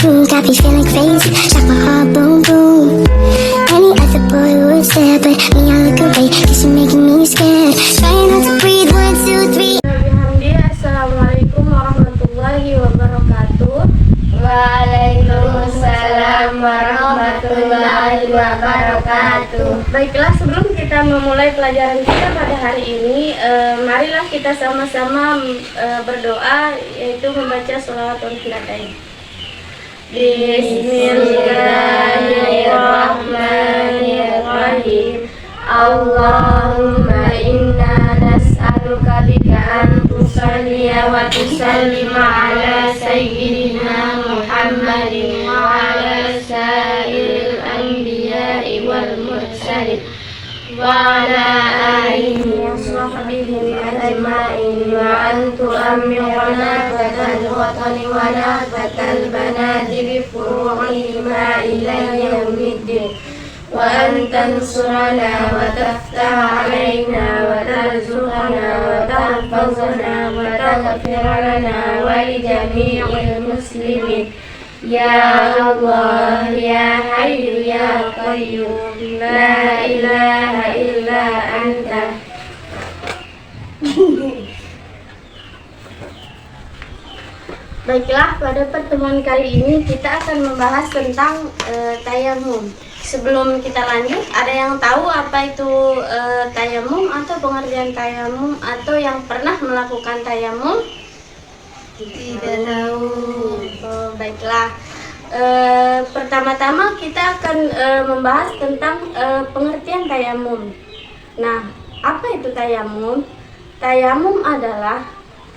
room, got me feeling crazy. Shot my heart, boom, boom. Any other boy would stare, but me, I look away, cause you're making me scared. Trying not to breathe, 1, 2, 3. Assalamualaikum warahmatullahi wabarakatuh. Waalaikumsalam warahmatullahi wabarakatuh. Baiklah, sebelum kita memulai pelajaran kita pada hari ini, marilah kita sama-sama berdoa, yaitu membaca sholawatul Qiyadain. Bismillahirrahmanirrahim. Allahumma inna nas'aluka bika an tusalliya wa tusallima ala sayyidina Muhammadin wa ala sairil anbiya'i wal mursalin wa ala alihi wa sahbihi ajma'in wa an tu'ammirana batal watani wa batal banadiri furu'ihima ila yaumiddin wa an tansurana wa taftah alaina wa tarzuqana wa tahfazana wa taghfir lana wa li jami'il muslimin ya Allah ya Hayyu ya Qayyum la ilaha illa anta. Baiklah, pada pertemuan kali ini kita akan membahas tentang tayamum. Sebelum kita lanjut, ada yang tahu apa itu tayamum atau pengertian tayamum atau yang pernah melakukan tayamum? Tidak tahu. Baiklah, pertama-tama kita akan membahas tentang pengertian tayamum. Nah, apa itu tayamum? Tayamum adalah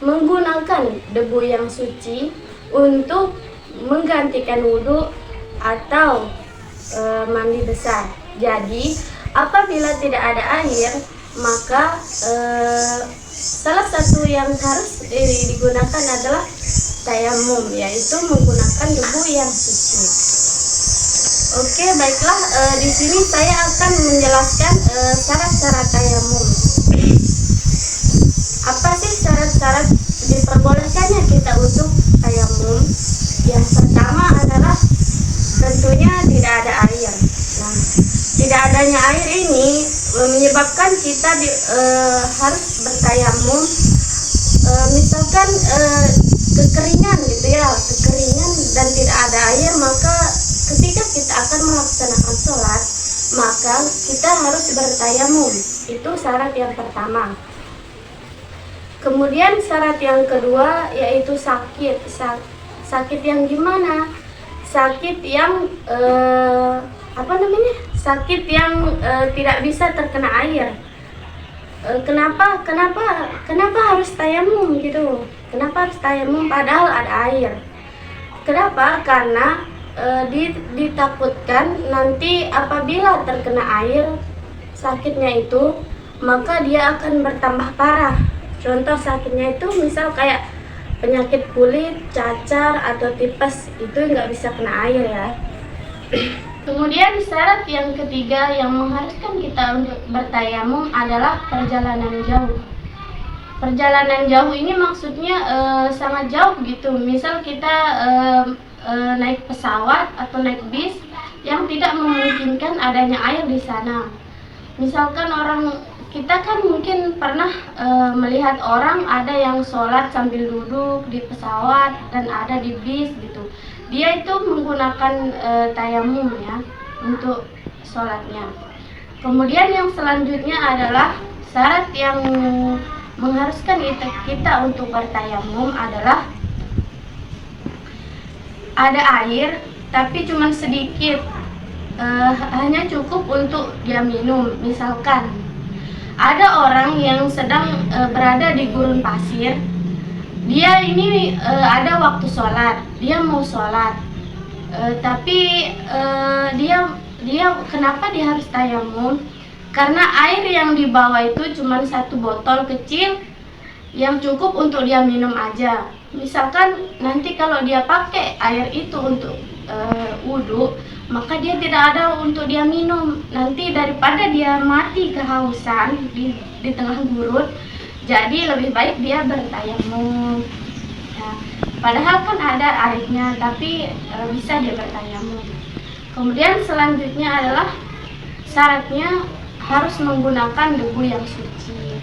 menggunakan debu yang suci untuk menggantikan wudhu atau mandi besar. Jadi apabila tidak ada air, maka salah satu yang harus digunakan adalah tayamum, yaitu menggunakan debu yang suci. Oke, baiklah, di sini saya akan menjelaskan syarat-syarat tayamum. Apa sih syarat-syarat diperbolehkannya kita untuk tayamum? Yang pertama adalah tentunya tidak ada air. Nah, tidak adanya air ini menyebabkan kita harus bertayamum. Misalkan kekeringan gitu ya, kekeringan dan tidak ada air, maka ketika kita akan melaksanakan sholat, maka kita harus bertayamum. Itu syarat yang pertama. Kemudian syarat yang kedua yaitu sakit. Sakit yang gimana? Sakit yang sakit yang tidak bisa terkena air. Kenapa harus tayamum gitu? Kenapa harus tayamum padahal ada air? Kenapa? Karena ditakutkan nanti apabila terkena air sakitnya itu, maka dia akan bertambah parah. Contoh sakitnya itu misal kayak penyakit kulit, cacar, atau tipes, itu nggak bisa kena air ya. Kemudian syarat yang ketiga yang mengharuskan kita untuk bertayamum adalah perjalanan jauh. Perjalanan jauh ini maksudnya sangat jauh gitu. Misal kita naik pesawat atau naik bis yang tidak memungkinkan adanya air di sana. Misalkan kita kan mungkin pernah melihat orang ada yang sholat sambil duduk di pesawat dan ada di bis gitu. Dia itu menggunakan tayamum ya untuk sholatnya. Kemudian yang selanjutnya adalah syarat yang mengharuskan kita untuk bertayamum adalah ada air tapi cuma sedikit, hanya cukup untuk dia minum. Misalkan ada orang yang sedang berada di gurun pasir, dia ini ada waktu sholat, dia mau sholat, tapi dia kenapa dia harus tayamum? Karena air yang dibawa itu cuma satu botol kecil yang cukup untuk dia minum aja. Misalkan nanti kalau dia pakai air itu untuk wudhu, maka dia tidak ada untuk dia minum. Nanti daripada dia mati kehausan di tengah gurun, jadi lebih baik dia bertayamum. Nah, Padahal kan ada airnya, tapi bisa dia bertayamum. Kemudian selanjutnya adalah syaratnya harus menggunakan debu yang suci.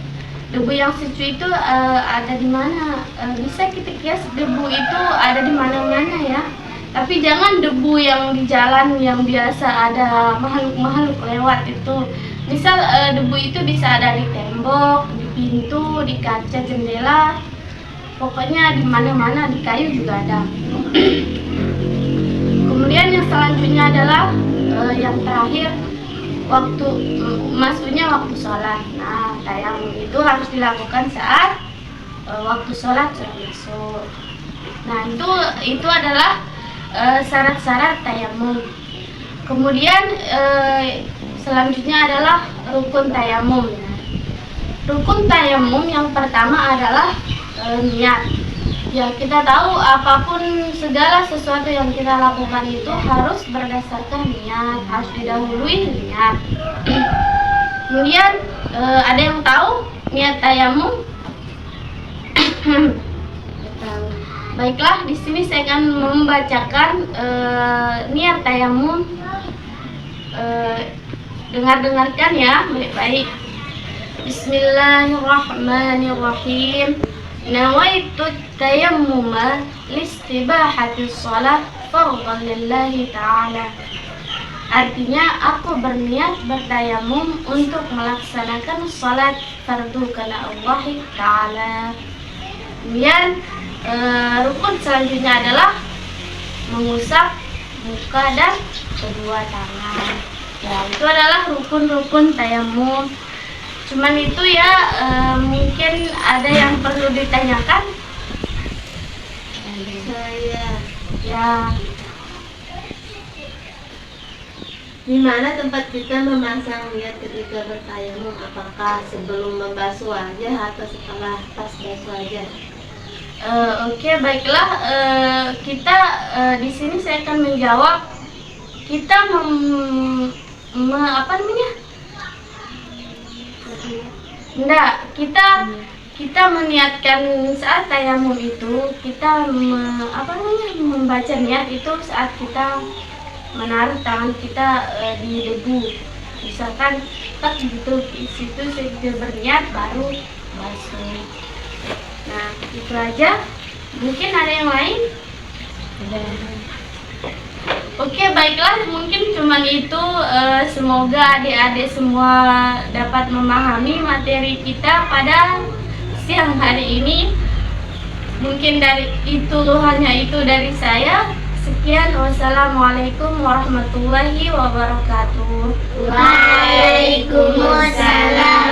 Debu yang suci itu ada di mana? Bisa kita kias debu itu ada di mana-mana ya. Tapi jangan debu yang di jalan yang biasa ada makhluk-makhluk lewat itu. Misal debu itu bisa ada di tembok, di pintu, di kaca jendela. Pokoknya di mana-mana, di kayu juga ada. Kemudian yang selanjutnya adalah yang terakhir, maksudnya waktu sholat. Nah, tayamum itu harus dilakukan saat waktu sholat sudah masuk. Nah, itu adalah syarat-syarat tayamum. Kemudian selanjutnya adalah rukun tayamum. Rukun tayamum yang pertama adalah niat. Ya, kita tahu apapun segala sesuatu yang kita lakukan itu harus berdasarkan niat, harus didahului niat. Kemudian ada yang tahu niat tayamum? Baiklah, di sini saya akan membacakan niat tayamum. Dengarkan ya, baik-baik. Bismillahirrahmanirrahim. Nawaitu tayammuma listibahati shalah fardhan lillahi ta'ala. Artinya, aku berniat bertayamum untuk melaksanakan salat fardu karena Allah Ta'ala. Kemudian rukun selanjutnya adalah mengusap muka dan kedua tangan. Ya, itu adalah rukun-rukun tayamum. Cuman itu ya, mungkin ada yang perlu ditanyakan. Saya. Ya, Di mana tempat kita memasang niat ketika bertayamum? Apakah sebelum membasuh wajah atau setelah pas basuh wajah? Oke, baiklah. Kita di sini saya akan menjawab. Kita apa namanya? Enggak, kita meniatkan saat tayamum itu kita membaca niat itu saat kita menaruh tangan kita di debu. Misalkan tak gitu, di situ saya berniat baru basuh. Nah, itu aja. Mungkin ada yang lain? Oke, baiklah, mungkin cuman itu. Semoga adik-adik semua dapat memahami materi kita pada siang hari ini. Mungkin hanya itu dari saya. Sekian, wassalamualaikum warahmatullahi wabarakatuh. Waalaikumsalam